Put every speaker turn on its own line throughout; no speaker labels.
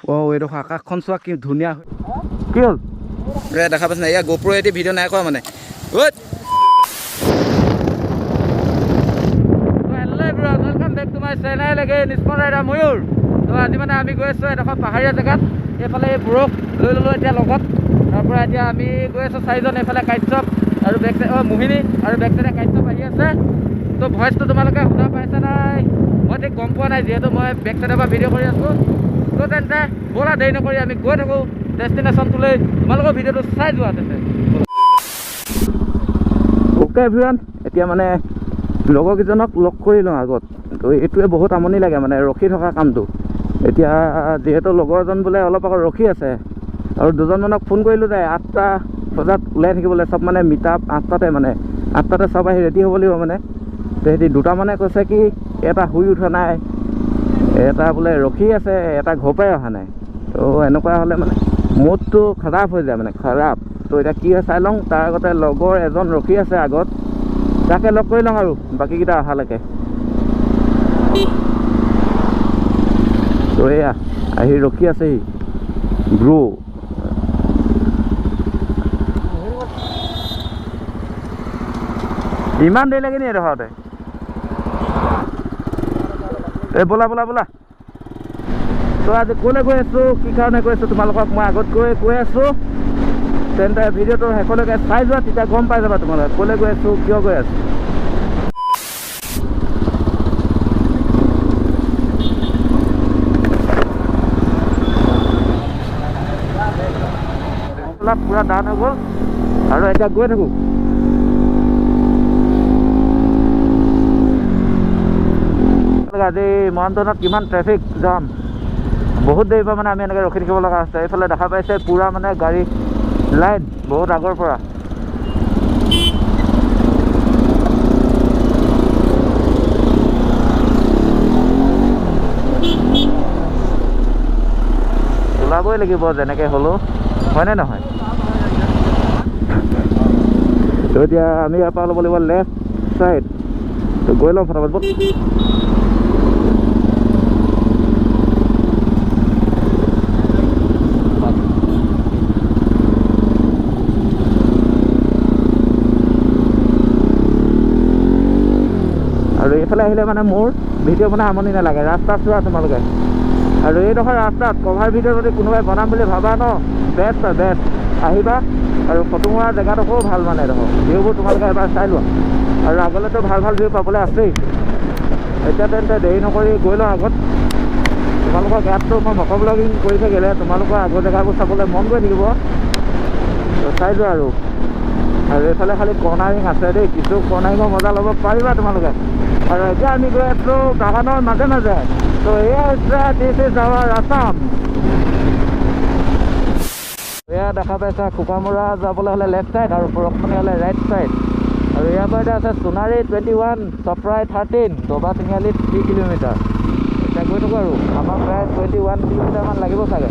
এইডোখৰ আকাশখন চোৱা কি ধুনীয়া কি হ'ল দেখা পাইছে নাই? ইয়াৰ গোপ্ৰ এটি ভিডিঅ' নাই কৰা মানে welcome back to my channel again small rider Mayur. তো আজি মানে আমি গৈ আছোঁ এডোখৰ পাহাৰীয়া জেগাত। এইফালে এই বৰফ লৈ ল'লোঁ এতিয়া লগত। তাৰপৰা এতিয়া আমি গৈ আছোঁ 4জন। এইফালে কাশ্যপ আৰু বেক চাইড মোহিনী আৰু বেক চাইডে কাশ্যপ আহি আছে। তো ভইচটো তোমালোকে শুনা পাইছা নাই? মই ঠিক গম পোৱা নাই, যিহেতু মই বেক চাইডৰ পৰা ভিডিঅ' কৰি আছোঁ। তো তেন্তে ব'লা দেৰি নকৰি আমি গৈ থাকোঁ ডেষ্টিনেশ্যনটোলৈ। তোমালোকৰ ভিডিঅ'টো চাই যোৱা তেন্তে। অ'কে এভৰিৱান, এতিয়া মানে লগৰকেইজনক লগ কৰি লওঁ আগত। তো এইটোৱে বহুত আমনি লাগে মানে ৰখি থকা কামটো। এতিয়া যিহেতু লগৰজন বোলে অলপ আগত ৰখি আছে আৰু দুজনমানক ফোন কৰিলোঁ যে 8টা বজাত ওলাই থাকিবলৈ, চব মানে মিটআপ 8টাতে মানে 8টাতে চব আহি ৰেডি হ'ব লাগিব মানে। তো সিহঁতি দুটামানে কৈছে কি এটা শুই উঠা নাই, এটা বোলে ৰখি আছে, এটা ঘৰ পৰাই অহা নাই। তো এনেকুৱা হ'লে মানে মুডটো খাৰাপ হৈ যায় মানে খাৰাপ। তো এতিয়া কি হয় চাই লওঁ। তাৰ আগতে লগৰ এজন ৰখি আছে আগত, তাকে লগ কৰি লওঁ আৰু বাকীকেইটা অহালৈকে। তো এয়া আহি ৰখি আছেহি ব্ৰো। ইমান দেৰি লাগে নি এডোখৰতে? এই ব'লা ব'লা ব'লা। তো আজি ক'লৈ গৈ আছোঁ, কি কাৰণে গৈ আছোঁ তোমালোকক মই আগত কৈ আছোঁ। তেন্তে ভিডিঅ'টো শেষলৈকে চাই যোৱা, তেতিয়া গম পাই যাবা তোমালোকে ক'লৈ গৈ আছোঁ, কিয় গৈ আছোঁ। পুৰা ডাউন হৈ গ'ল আৰু এতিয়া গৈ থাকোঁ। আজি মহান্তনত কিমান ট্ৰেফিক জাম, বহুত দেৰিৰ পৰা মানে আমি এনেকৈ ৰখি থাকিব লগা হৈছে। এইফালে দেখা পাইছে পূৰা মানে গাড়ী লাইন বহুত আগৰ পৰা। ওলাবই লাগিব যেনেকৈ হ'লেও, হয়নে নহয়? তো এতিয়া আমি ইয়াৰ পৰা ল'ব লাগিব লেফ্ট ছাইড। তো গৈ লওঁ ফটাফট ব'ল। আৰু এইফালে আহিলে মানে মোৰ ভিডিঅ' বনাই আমনি নালাগে। ৰাস্তা চোৱা তোমালোকে। আৰু এইডোখৰ ৰাস্তাত কভাৰ ভিডিঅ' যদি কোনোবাই বনাম বুলি ভাবা ন, বেষ্ট হয় বেষ্ট। আহিবা আৰু ফটো মৰা জেগাডোখৰো ভাল মানে এডোখৰ। ভিউবোৰ তোমালোকে এবাৰ চাই লোৱা। আৰু আগলৈতো ভাল ভাল ভিউ পাবলৈ আছেই। এতিয়া তেন্তে দেৰি নকৰি গৈ লওঁ আগত। তোমালোকৰ ইয়াততো মই মটৰ ব্লগিং কৰি থাকিলে তোমালোকৰ আগৰ জেগাবোৰ চাবলৈ মন গৈ থাকিব। তো চাই যোৱা আৰু এইফালে খালি কৰ্ণাৰিং আছে দেই, কিছু কৰ্ণাৰিঙৰ মজা ল'ব পাৰিবা তোমালোকে। আৰু এতিয়া আমি গৈ আছোঁ বাগানৰ মাজে মাজে। তো এয়া হৈছে দিছ ইজ আৱাৰ আছাম। এয়া দেখা পাইছা খোকামৰা যাবলৈ হ'লে লেফ্ট ছাইড আৰু পৰশমণি হ'লে ৰাইট ছাইড। আৰু ইয়াৰ পৰা এতিয়া আছে সোণাৰী 21, চপৰাই 13, দবা তিনিআলি 3 কিলোমিটাৰ। এতিয়া গৈ থাকোঁ আৰু আমাৰ প্ৰায় 21 কিলোমিটাৰমান লাগিব চাগে।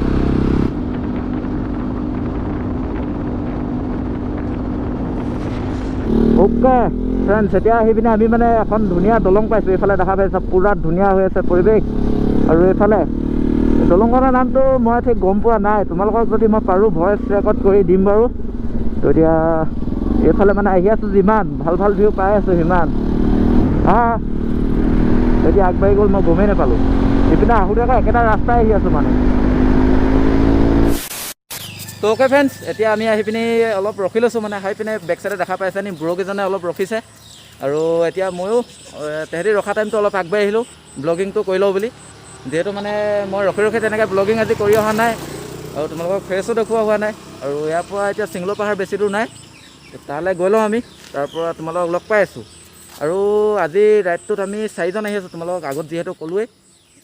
অ'কে ফ্ৰেণ্ডছ, এতিয়া আহি পিনে আমি মানে এখন ধুনীয়া দলং পাইছোঁ। এইফালে দেখা পাইছা পূৰা ধুনীয়া হৈ আছে পৰিৱেশ। আৰু এইফালে দলংখনৰ নামটো মই ঠিক গম পোৱা নাই, তোমালোকক যদি মই পাৰোঁ ভইচ ৰেকৰ্ড কৰি দিম বাৰু। তো এতিয়া এইফালে মানে আহি আছোঁ, যিমান ভাল ভাল ভিউ পাই আছোঁ সিমান। এতিয়া আগবাঢ়ি গ'ল, মই গমেই নাপালোঁ। এইপিনে আহোঁতে আকৌ একেটা ৰাস্তাই আহি আছোঁ মানে। তো অ'কে ফ্ৰেণ্ডছ, এতিয়া আমি আহি পিনি অলপ ৰখি লৈছোঁ মানে। আহি পিনে বেক চাইডে দেখা পাইছে নি ব্ৰকেইজনে অলপ ৰখিছে। আৰু এতিয়া ময়ো তেহেঁতি ৰখা টাইমটো অলপ আগবাঢ়ি আহিলোঁ ব্লগিংটো কৰি লওঁ বুলি। যিহেতু মানে মই ৰখি ৰখি তেনেকৈ ব্লগিং আজি কৰি অহা নাই আৰু তোমালোকক ফ্ৰেছো দেখুওৱা হোৱা নাই। আৰু ইয়াৰ পৰা এতিয়া চিংলো পাহাৰ বেছি দূৰ নাই, তালৈ গৈ লওঁ আমি। তাৰপৰা তোমালোকক লগ পাই আছোঁ। আৰু আজি ৰাইডটোত আমি 4জন আহি আছোঁ, তোমালোকক আগত যিহেতু ক'লোৱেই।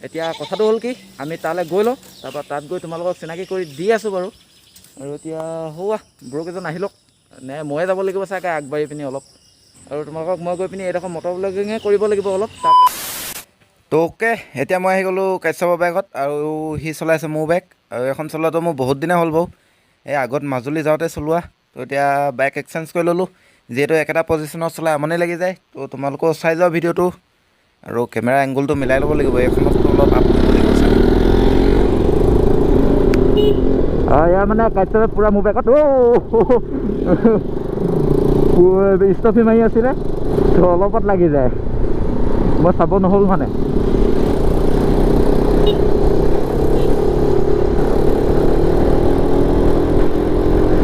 এতিয়া কথাটো হ'ল কি, আমি তালৈ গৈ লওঁ, তাৰপৰা তাত গৈ তোমালোকক চিনাকি কৰি দি আছোঁ বাৰু। আৰু এতিয়া হোৱা ব্ৰকেইজন আহি লওক, নে ময়ে যাব লাগিব চাগে আগবাঢ়ি পিনি অলপ। আৰু তোমালোকক মই গৈ পিনি এইডোখৰ মটৰ ব্লগিঙে কৰিব লাগিব অলপ। তো অ'কে, এতিয়া মই আহি গ'লোঁ কাশ্যপৰ বাইকত আৰু সি চলাইছে মোৰ বাইক। আৰু এখন চলোৱাটো মোৰ বহুত দিনে হ'ল বাৰু, এই আগত মাজুলী যাওঁতে চলোৱা। তো এতিয়া বাইক এক্সচেঞ্জ কৰি ল'লোঁ, যিহেতু একেটা পজিশ্যনত চলাই আমনি লাগি যায়। তো তোমালোকেও চাই যোৱা ভিডিঅ'টো। আৰু কেমেৰা এংগলটো মিলাই ল'ব লাগিব, এইখনত অলপ আপ কৰিব লাগিব চাগে। ইয়াৰ মানে কাৰ্যত পূৰা মোৰ বেগত ষ্টফি মাৰি আছিলে তো অলপত লাগি যায় মই চাব নহ'ল মানে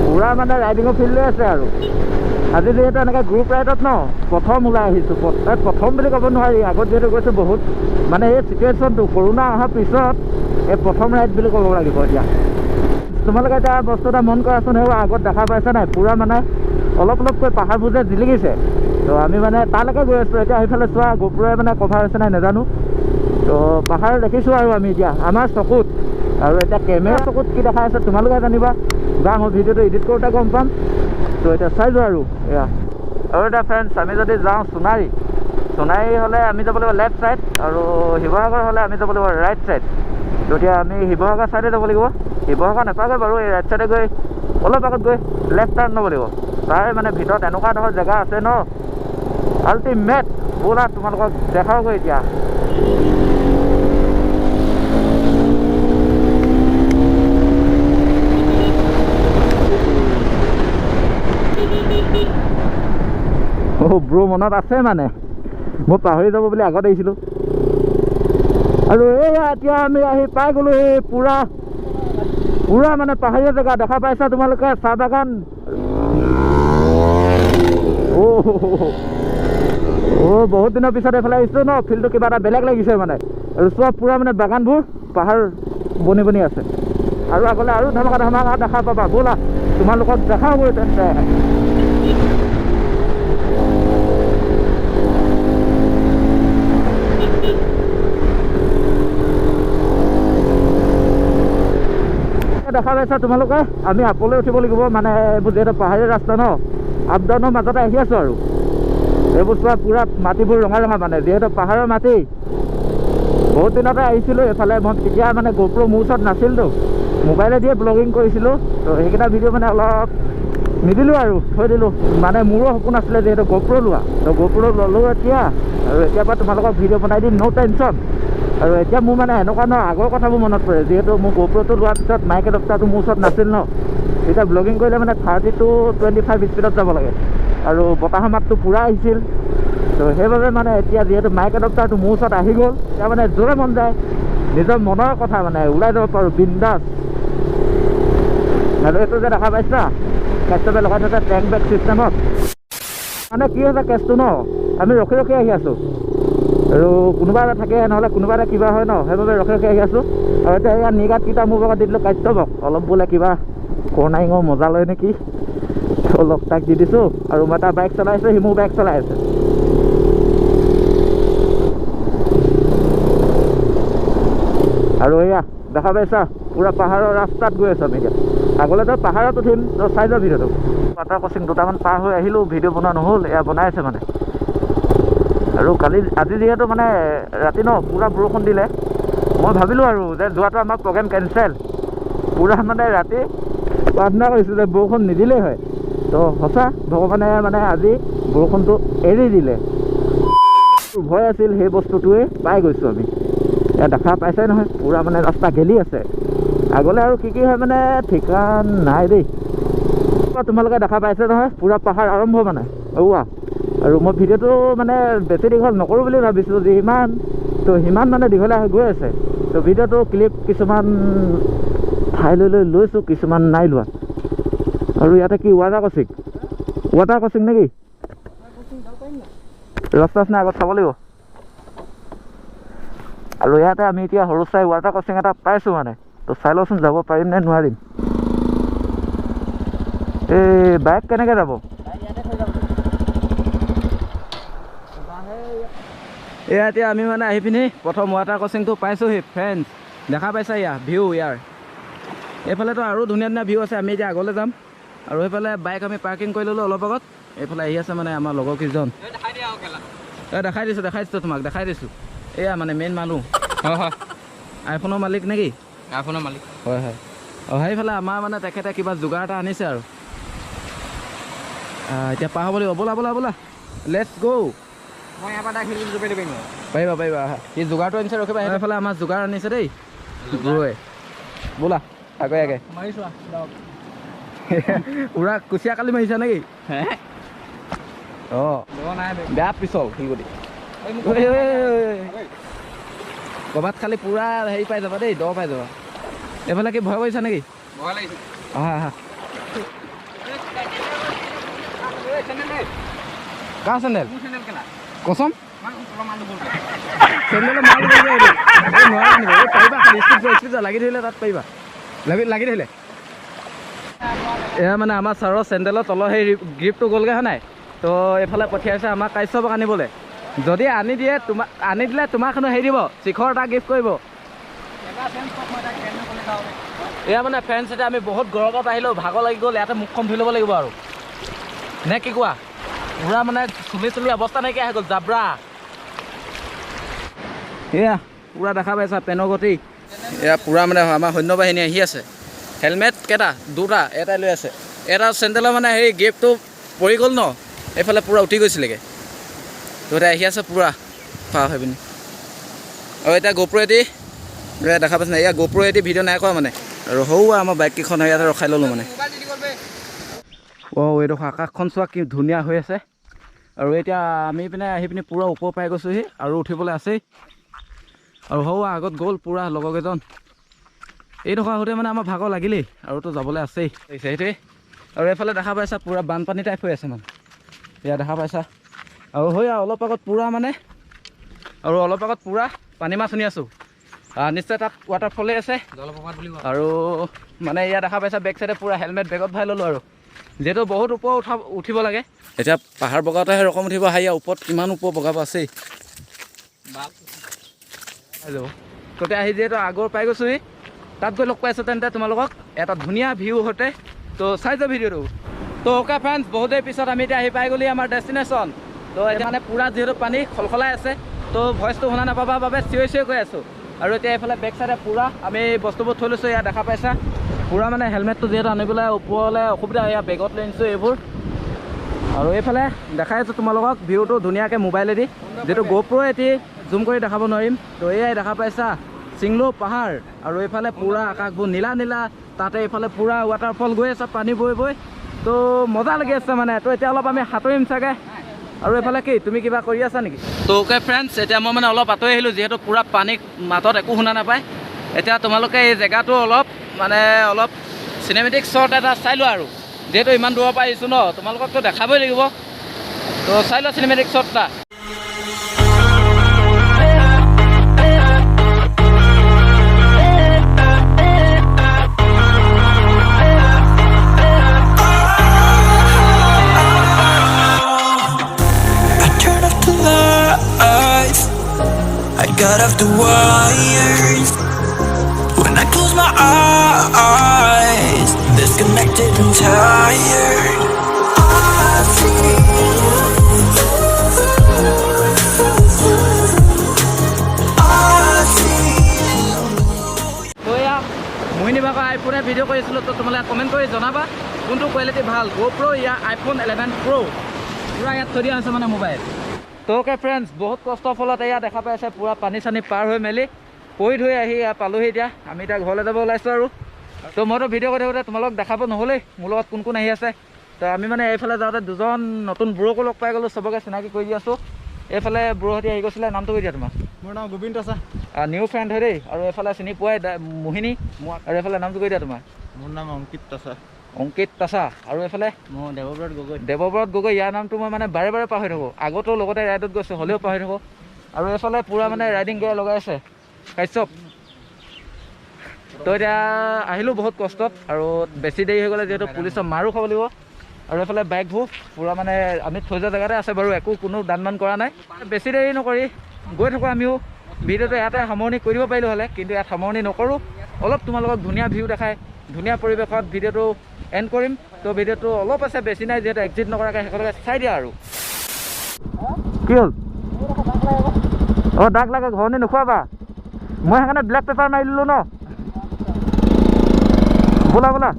পূৰা মানে ৰাইডিঙৰ ফিল্ড লৈ আছে আৰু আজি যিহেতু এনেকৈ গ্ৰুপ ৰাইডত ন প্ৰথম ওলাই আহিছোঁ প্ৰথম বুলি ক'ব নোৱাৰি আগত যিহেতু গৈছোঁ বহুত মানে এই চিটুৱেশ্যনটো কৰোণা অহাৰ পিছত এই প্ৰথম ৰাইড বুলি ক'ব লাগিব এতিয়া তোমালোকে এতিয়া বস্তু এটা মন কৰাচোন সেইবোৰ আগত দেখা পাইছা নাই পূৰা মানে অলপকৈ পাহাৰবোৰ যে জিলিকিছে তো আমি মানে তালৈকে গৈ আছোঁ এতিয়া সেইফালে চোৱা গোপুৰে মানে কভাৰ হৈছে নাই নাজানো তো পাহাৰ দেখিছোঁ আৰু আমি এতিয়া আমাৰ চকুত আৰু এতিয়া কেমেৰা চকুত কি দেখা আছে তোমালোকে জানিবা বা মই ভিডিঅ'টো এডিট কৰোঁতে গম পাম তো এতিয়া চাই যোৱা আৰু এয়া আৰু এতিয়া ফ্ৰেণ্ডছ আমি যদি যাওঁ সোণাৰী হ'লে আমি যাব লাগিব লেফ্ট ছাইড আৰু শিৱসাগৰ হ'লে আমি যাব লাগিব ৰাইট ছাইড তো এতিয়া আমি শিৱসাগৰ ছাইডে যাব লাগিব শিৱসাগৰ নাপাওঁগৈ বাৰু এই ৰাইট ছাইডে গৈ অলপ আগত গৈ লেফ্ট টাৰ্ণ ল'ব লাগিব তাৰ মানে ভিতৰত এনেকুৱা ধৰণৰ জেগা আছে ন আল্টিমেট ব'লা তোমালোকক দেখাওগৈ এতিয়া ব্ৰ মনত আছে মানে মই পাহৰি যাব বুলি আগত আহিছিলোঁ আৰু এয়া এতিয়া আমি আহি পাই গ'লোঁ এই পূৰা মানে পাহাৰীয়া জেগা দেখা পাইছা তোমালোকে চাহ বাগান বহুত দিনৰ পিছত এইফালে আহিছোঁ ন ফিল্ডটো কিবা এটা বেলেগ লাগিছে মানে আৰু চোৱা পূৰা মানে বাগানবোৰ পাহাৰ বনি আছে আৰু আগলৈ আৰু ধমাকা দেখা পাবা ব'লা তোমালোকক দেখাওগৈ তেন্তে দেখা পাইছা তোমালোকে আমি আপলৈ উঠিব লাগিব মানে এইবোৰ যিহেতু পাহাৰীয়া ৰাস্তা ন আপ ডাউনৰ মাজতে আহি আছোঁ আৰু এইবোৰ চোৱা পূৰা মাটিবোৰ ৰঙা মানে যিহেতু পাহাৰৰ মাটি বহুত দিনতে আহিছিলোঁ এইফালে মই তেতিয়া মানে গোপ্ৰ মোৰ ওচৰত নাছিলতো মোবাইলে দিয়ে ব্লগিং কৰিছিলোঁ তো সেইকেইটা ভিডিঅ' মানে অলপ নিদিলোঁ আৰু থৈ দিলোঁ মানে মোৰো সপোন আছিলে যিহেতু গোপ্ৰ লোৱা তো গোপ্ৰ ল'লোঁ এতিয়া আৰু এতিয়াৰ পৰা তোমালোকক ভিডিঅ' বনাই দিম ন' টেনশ্যন আৰু এতিয়া মোৰ মানে এনেকুৱা ন আগৰ কথাবোৰ মনত পৰে যিহেতু মোৰ গোপ্ৰটো লোৱাৰ পিছত মাইক এডপ্টাৰটো মোৰ ওচৰত নাছিল ন এতিয়া ব্লগিং কৰিলে মানে 30 to 25 স্পীডত যাব লাগে আৰু বতাহৰ মাতটো পূৰা আহিছিল তো সেইবাবে মানে এতিয়া যিহেতু মাইক এডপ্টাৰটো মোৰ ওচৰত আহি গ'ল এতিয়া মানে য'ৰে মন যায় নিজৰ মনৰ কথা মানে ওলাই যাব পাৰোঁ বিন্দাছ আৰু এইটো যে দেখা পাইছা কেষ্টবে লগাই থৈছে টেংক বেগ ছিষ্টেমত মানে কি হৈছে কেছটো ন আমি ৰখি আহি আছোঁ আৰু কোনোবা এটা থাকে নহ'লে কোনোবা এটা কিবা হয় ন সেইবাবে ৰখি আহি আছোঁ আৰু এতিয়া এয়া নিগাতকেইটা মোৰ লগত দি দিলোঁ কাৰ্যবক অলপ বোলে কিবা কৰ্ণাৰিঙৰ মজা লয় নেকি অলপ তাক দি দিছোঁ আৰু মই এটা বাইক চলাই আছোঁ সি মোৰ বাইক চলাই আছে আৰু এয়া দেখা পাইছা পূৰা পাহাৰৰ ৰাস্তাত গৈ আছোঁ আমি এতিয়া আগলৈতো পাহাৰত উঠিম তো চাই যোৱা ভিডিঅ'টো ৱাটাৰ ক্ৰচিং দুটামান পাৰ হৈ আহিলোঁ ভিডিঅ' বনোৱা নহ'ল এয়া বনাই আছে মানে আৰু আজি যিহেতু মানে ৰাতি ন পূৰা বৰষুণ দিলে মই ভাবিলোঁ আৰু যে যোৱাটো আমাৰ প্ৰগ্ৰেম কেঞ্চেল পূৰা মানে ৰাতি প্ৰাৰ্থনা কৰিছোঁ যে বৰষুণ নিদিলেই হয় তো সঁচা ভগৱানে মানে আজি বৰষুণটো এৰি দিলে ভয় আছিল সেই বস্তুটোৱে পাই গৈছোঁ আমি এয়া দেখা পাইছে নহয় পূৰা মানে ৰাস্তা গেলি আছে আগলৈ আৰু কি হয় মানে ঠিকান নাই দেই তোমালোকে দেখা পাইছে নহয় পূৰা পাহাৰ আৰম্ভ মানে আৰু মই ভিডিঅ'টো মানে বেছি দীঘল নকৰোঁ বুলি ভাবিছোঁ সিমান মানে দীঘলে গৈ আছে তো ভিডিঅ'টো ক্লিপ কিছুমান ঠাইলৈ লৈছোঁ কিছুমান নাই লোৱা আৰু ইয়াতে কি ৱাটাৰ ক্ৰচিং নেকি ৰাস্তা নাই আগত চাব লাগিব আৰু ইয়াতে আমি এতিয়া সৰু চাই ৱাটাৰ ক্ৰচিং এটা পাইছোঁ মানে তো চাই লওঁচোন যাব পাৰিম নে নোৱাৰিম এই বাইক কেনেকৈ যাব এয়া এতিয়া আমি মানে আহি পিনি প্ৰথম ৱাটাৰ ক্ৰচিংটো পাইছোঁহি ফ্ৰেণ্ডছ দেখা পাইছা ভিউ ইয়াৰ এইফালেতো আৰু ধুনীয়া ভিউ আছে আমি এতিয়া আগলৈ যাম আৰু সেইফালে বাইক আমি পাৰ্কিং কৰি ল'লোঁ অলপ আগত এইফালে আহি আছে মানে আমাৰ লগৰ কেইজন দেখাই দিছোঁ তোমাক দেখাই দিছোঁ এয়া মানে মেইন মানুহ হয় আইফোনৰ মালিক নেকি আইফোনৰ মালিক হয় সেইফালে আমাৰ মানে তেখেতে কিবা যোগাৰ এটা আনিছে আৰু এতিয়া পাৰ হ'ব লাগিব ব'লা লেটছ গ' মই ইয়াৰ পৰা পাৰিবা সি যোগাৰটো আনিছে ৰখিবা সেইফালে আমাৰ যোগাৰ আনিছে দেই ব'লা আগে আগে
মাৰিছো
পুৰা কুচিয়া কালি মাৰিছা নেকি অঁ
নাই
বেয়া পিছল শিলগুটি ক'ৰবাত খালি পুৰা হেৰি পাই যাবা দেই দ পাই যাবা এইফালে কি ভয় কৰিছা নেকি
ভয় লাগিছে
আহা আহা কাৰ চেণ্ডেল কচম চেণ্ডেলৰ মাল নোৱাৰা আনিব পাৰিবা খালি স্পীড লাগি ধৰিলে তাত পাৰিবা লাগি ধৰিলে এয়া মানে আমাৰ ছাৰৰ চেণ্ডেলৰ তলৰ সেই গ্ৰিপটো গ'লগৈ হয় নাই তো এইফালে পঠিয়াইছে আমাক কাশ্যপক আনিবলৈ যদি আনি দিলে তোমাকনো হেৰি দিব শিখৰ এটা গিফ্ট কৰিব এয়া মানে ফ্ৰেণ্ডছ এতিয়া আমি বহুত গৰমত আহিলোঁ ভাগৰ লাগি গ'ল ইয়াতে মুখখন ধুই ল'ব লাগিব আৰু নে কি কোৱা পুৰা মানে চুলি অৱস্থা নাইকিয়া হৈ গ'ল জাব্ৰা এয়া পুৰা দেখা পাইছা পেনৰ গতি এয়া পুৰা মানে আমাৰ সৈন্যবাহিনী আহি আছে হেলমেট কেইটা দুটা এটাই লৈ আছে এটা চেণ্ডেলৰ মানে হেৰি গ্ৰিপটো পৰি গ'ল ন এইফালে পুৰা উঠি গৈছিলেগৈ তো এতিয়া আহি আছে পুৰা পাৰ হৈ পিনি আৰু এতিয়া গোপ্ৰ'য়েদি দেখা পাইছে এয়া গোপ্ৰ'য়েদি ভিডিঅ' নাই কৰা মানে আৰু সৌ আমাৰ বাইককেইখন ইয়াতে ৰখাই ল'লোঁ মানে অঁ এইডোখৰ আকাশখন চোৱা কি ধুনীয়া হৈ আছে আৰু এতিয়া আমি পিনে আহি পিনি পুৰা ওপৰ পাই গৈছোঁহি আৰু উঠিবলৈ আছেই আৰু সৌ আগত গ'ল পুৰা লগৰকেইজন এইডোখৰ আহোঁতে মানে আমাৰ ভাগৰ লাগিলেই আৰুতো যাবলৈ আছেই সেইটোৱে আৰু এইফালে দেখা পাইছা পুৰা বানপানী টাইপ হৈ আছে মানে এয়া দেখা পাইছা আৰু হয় অলপ আগত পুৰা পানী মাছ শুনি আছোঁ নিশ্চয় তাত ৱাটাৰফলেই আছে আৰু মানে ইয়াত দেখা পাইছা বেক চাইডে পুৰা হেলমেট বেগত ভৰাই ল'লোঁ আৰু যিহেতু বহুত ওপৰ উঠিব লাগে এতিয়া পাহাৰ বগাওঁতেহে ৰকম উঠিব হাইয়া ওপৰত কিমান ওপৰ বগাব আছেই ততে আহি যিহেতু আগৰ পাই গৈছোঁহি তাত গৈ লগ পাইছোঁ তেন্তে তোমালোকক এটা ধুনীয়া ভিউ সৈতে তো চাই যোৱা ভিডিঅ'টো তো অ'কে ফ্ৰেণ্ডছ বহুত দেৰি পিছত আমি এতিয়া আহি পাই গ'লি আমাৰ ডেষ্টিনেশ্যন তো এতিয়া মানে পুৰা যিহেতু পানী খলখলাই আছে তো ভইচটো শুনা নাপাবা বাবে চিঞৰি গৈ আছোঁ আৰু এতিয়া এইফালে বেক চাইডে পুৰা আমি বস্তুবোৰ থৈ লৈছোঁ ইয়াত দেখা পাইছা পুৰা মানে হেলমেটটো যিহেতু আনিবলৈ ওপৰলৈ অসুবিধা এয়া বেগত লৈ আনিছোঁ এইবোৰ আৰু এইফালে দেখাই আছোঁ তোমালোকক ভিউটো ধুনীয়াকৈ মোবাইলেদি যিহেতু গোপ্ৰ' এটি জুম কৰি দেখাব নোৱাৰিম তো এয়াই দেখা পাইছা চিংলো পাহাৰ আৰু এইফালে পুৰা আকাশবোৰ নীলা তাতে এইফালে পুৰা ৱাটাৰফল গৈ আছে পানী বৈ তো মজা লাগি আছে মানে তো এতিয়া অলপ আমি সাঁতুৰিম চাগে আৰু এইফালে কি তুমি কিবা কৰি আছা নেকি তো অ'কে ফ্ৰেণ্ডছ এতিয়া মই মানে অলপ আঁতৰি আহিলোঁ যিহেতু পুৰা পানীৰ মাতত একো শুনা নাপায় এতিয়া তোমালোকে এই জেগাটো অলপ চিনেমেটিক শ্বট এটা চাই লোৱা আৰু যিহেতু ইমান দূৰৰ পৰা আহিছোঁ ন তোমালোককতো দেখাবই লাগিব তো চাই লোৱা চিনেমেটিক শ্বট এটা
Got off the wires when I close my eyes, disconnected and tired. I feel
মোহিনী ভাগৰ আইফোনে ভিডিঅ' কৰিছিলোঁ তো তোমালোকে কমেণ্ট কৰি জনাবা কোনটো কোৱালিটি ভাল GoPro ইয়াৰ iPhone 11 Pro পুৰা ইয়াত থৈ দিয়া আছে মানে মোবাইল তো অ'কে ফ্ৰেণ্ডছ বহুত কষ্টৰ ফলত এয়া দেখা পাই আছে পুৰা পানী চানী পাৰ হৈ মেলি পৰি ধৰি আহি পালোহি এতিয়া আমি এতিয়া ঘৰলৈ যাব ওলাইছোঁ আৰু তো মইতো ভিডিঅ' কৰি থাকোঁতে তোমালোকক দেখাব নহ'লেই মোৰ লগত কোন আহি আছে তো আমি মানে এইফালে যাওঁতে দুজন নতুন ব্ৰ'কো লগ পাই গ'লোঁ চবকে চিনাকি কৰি দি আছোঁ এইফালে ব্ৰ'হঁতি আহি গৈছিলে নামটো কৈ দিয়া তোমাৰ
মোৰ নাম গোবিন্দ আছা
নিউ ফ্ৰেণ্ড হয় দেই আৰু এইফালে চিনি পোৱাই মোহিনী আৰু এইফালে নামটো কৈ দিয়া তোমাৰ
মোৰ নাম
অংকিত তাছা আৰু এইফালে
মই
দেৱব্ৰত গগৈ ইয়াৰ নামটো মই মানে বাৰে পাহৰি থাকোঁ আগতো লগতে ৰাইডত গৈছোঁ হ'লেও পাহৰি থাকোঁ আৰু এইফালে পুৰা মানে ৰাইডিং গিয়াৰ লগাই আছে কাশ্যপ তো এতিয়া আহিলোঁ বহুত কষ্টত আৰু বেছি দেৰি হৈ গ'লে যিহেতু পুলিচৰ মাৰো খাব লাগিব আৰু এইফালে বাইকবোৰ পুৰা মানে আমি থৈ যোৱা জেগাতে আছে বাৰু কোনো দান কৰা নাই বেছি দেৰি নকৰি গৈ থাকোঁ আমিও ভিডিঅ'টো ইয়াতে সামৰণি কৰি দিব পাৰিলোঁ হ'লে কিন্তু ইয়াত সামৰণি নকৰোঁ অলপ তোমালোকক ধুনীয়া ভিউ দেখাই ধুনীয়া পৰিৱেশত ভিডিঅ'টো এণ্ড কৰিম তো ভিডিঅ'টো অলপ আছে বেছি নাই যিহেতু এক্সিট নকৰাকৈ শেষলৈকে চাই দিয়া আৰু কি হ'ল দাগ লাগে ঘৰনি নোখোৱাবা মই সেইকাৰণে ব্লেক পেপাৰ মাৰি দিলোঁ ন বোলা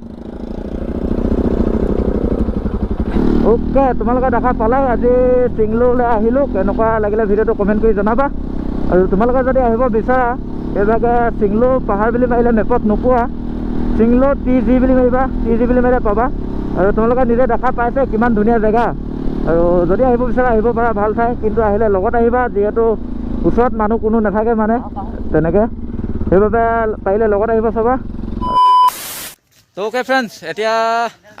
অ'কে তোমালোকে দেখা পালা আজি চিংলোলৈ আহিলোঁ কেনেকুৱা লাগিলে ভিডিঅ'টো কমেণ্ট কৰি জনাবা আৰু তোমালোকে যদি আহিব বিচাৰা এই জেগা চিংলো পাহাৰ বুলি মাৰিলে মেপত নোপোৱা চিংলো TG বুলি মাৰিবা, TG বুলি মাৰিলে পাবা। আৰু তোমালোকে নিজে দেখা পাইছে কিমান ধুনীয়া জেগা। আৰু যদি আহিব বিচাৰা আহিব পাৰা, ভাল ঠাই, কিন্তু আহিলে লগত আহিবা, যিহেতু ওচৰত মানুহ কোনো নাথাকে মানে তেনেকৈ, সেইবাবে পাৰিলে লগত আহিব চাবা। তো অ'কে ফ্ৰেণ্ডছ, এতিয়া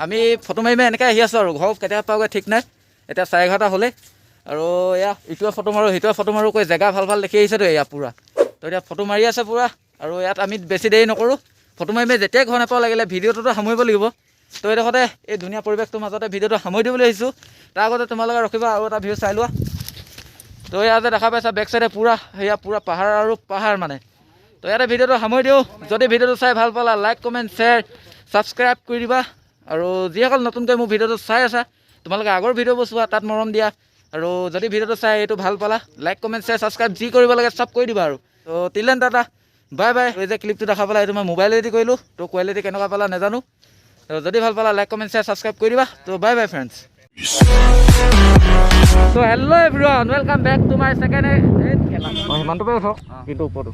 আমি ফটো মাৰি এনেকৈ আহি আছোঁ আৰু ঘৰ কেতিয়া পাওঁগৈ ঠিক নাই। এতিয়া 11:30 হ'লে আৰু এয়া ইটোৱে ফটো মাৰোঁ সিটোৱে ফটো মাৰোঁ কৈ জেগা ভাল ভাল দেখি আহিছেতো এয়া পূৰা। তো এতিয়া ফটো মাৰি আছে পূৰা। আৰু ইয়াত আমি বেছি দেৰি নকৰোঁ, ফটো মাৰি যেতিয়াই ঘৰ নাপাওঁ লাগিলে ভিডিঅ'টোতো সামৰিব লাগিব। তো এইডোখৰতে এই ধুনীয়া পৰিৱেশটোৰ মাজতে ভিডিঅ'টো সামৰি দিবলৈ আহিছোঁ। তাৰ আগতে তোমালোকে ৰখিবা আৰু এটা ভিউ চাই লোৱা। তো এয়া যে দেখা পাইছা বেক চাইডে পূৰা সেয়া পূৰা পাহাৰ আৰু পাহাৰ মানে। তো ইয়াতে ভিডিঅ'টো সামৰি দিওঁ। যদি ভিডিঅ'টো চাই ভাল পালা লাইক কমেণ্ট শ্বেয়াৰ ছাবস্ক্ৰাইব কৰি দিবা। আৰু যিসকল নতুনকৈ মোৰ ভিডিঅ'টো চাই আছা তোমালোকে আগৰ ভিডিঅ'বোৰ চোৱা, তাত মৰম দিয়া। আৰু যদি ভিডিঅ'টো চাই এইটো ভাল পালা লাইক কমেণ্ট শ্বেয়াৰ ছাবস্ক্ৰাইব যি কৰিব লাগে চব কৰি দিবা আৰু। তো till then Tata, bye bye. এই যে ক্লিপটো দেখা পালা এইটো মই মোবাইলেদি কৰিলোঁ, তো কোৱালিটি কেনেকুৱা পালা নাজানো। তো যদি ভাল পালা লাইক কমেণ্ট শ্বেয়াৰ ছাবস্ক্ৰাইব কৰি দিবা। তো বাই বাই ফ্ৰেণ্ডছ। তো hello' everyone, welcome back to my second. সিমানটো উঠক কিন্তু ওপৰটো